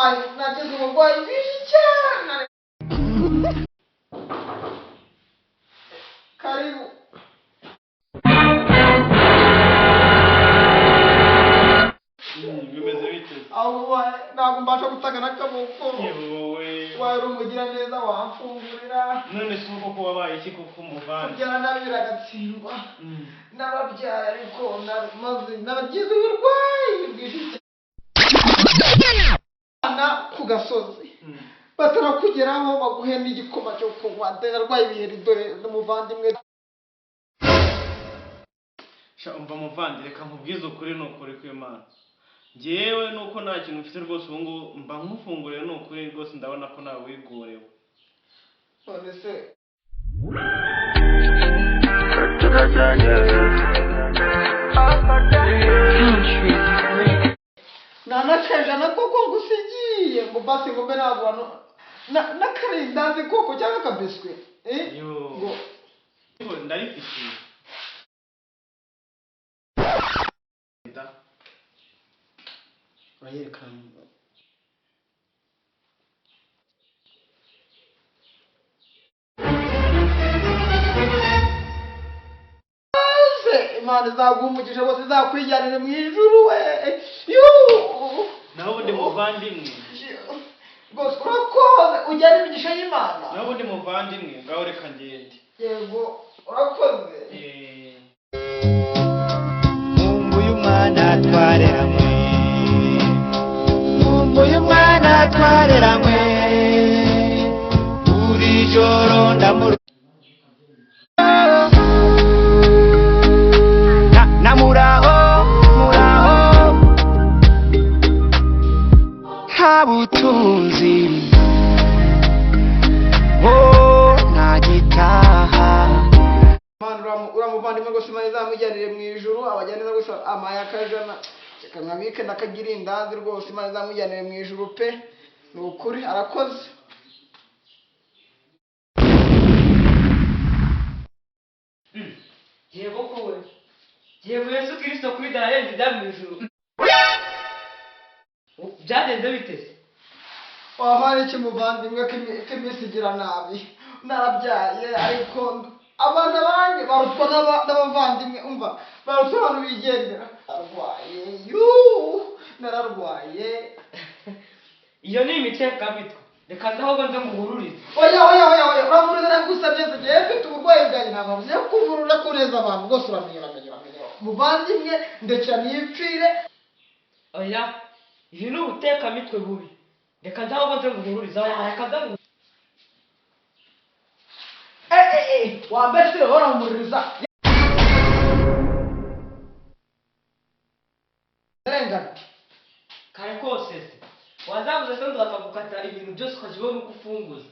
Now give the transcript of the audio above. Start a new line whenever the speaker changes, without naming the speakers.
Ai, nagize uburwayi bwinshi cyane. Karibu.
Bimeze bite?
Aho ntabwo mbasha gutanga n'akaboko.
Yewe.
Wari umugira neza wamfungurira.
None si uko ko wabaye iki koko muvandi?
Kubyara nabi biragatsindwa. N'ababyaye ariko maze nabagize uburwayi bwinshi cyane ku gasozi. Batarakugeraho baguhe n'igikoma cyo kunywa. Ndarwaye ibiheri dore n'umuvandimwe.
Sha umva muvandi reka nkubwize ukuri n'ukuri kw'Imana. Njyewe nuko nta kintu mfite rwose ubu ngubu mba nkufunguriye n'ukuri rwose ndabona ko nawe wigorewe.
None se nanakajana koko ngusigiye ngo basi ngo mbere abantu n'akarindazi koko cyangwa akabiswi
Yo. Ngo ndarifite.
urayerekana Imana izaguha umugisha wose izakwijyanire mu ijuru we.
Naho ubundi muvandimwe.
Rwose urakoze ujyana imigisha y'Imana.
Naho ubundi muvandimwe ngaho reka ngende.
Yego urakoze.
Mungu y'umwana twareramwe, Mungu y'umwana twareramwe, buri joro ndamuru namuraho habutunzi ntagitaha.
Uramuvandimwe rwose Imana izamujyanire mu ijuru abajyaneza gusa amaye akajana kamwabike nakagira indazi rwose Imana izamujyanire mu ijuru pe. Ni ukuri arakoze.
Yego kowe. Yego Yesu Kristo kuri dararenze ibya mu ijuru. Byagenze bite?
Wahari iki muvandimwe k'iminsi igira nabi. Narabyaye ariko abana banjye barutwa n'abavandimwe umva barutwa abantu bigendera. Nararwaye.
Iyo ni imitekamutwe. Reka ndaho nze muhururize.
Oya uramuriza nagusabye ngiye mfite uburwayi bwanjye ntabwo ngiye kuvurura kureza abantu rwose uramenye muvandimwe ndekera nipfire.
Oya iyi ni ubutekamitwe bubi. Reka ndaho nze muhururize. Reka ndaho
wambese waramuriza rengana
kare kose se wazabuze se ndakagukata ibintu byose ukajya ubona uko ufunguza.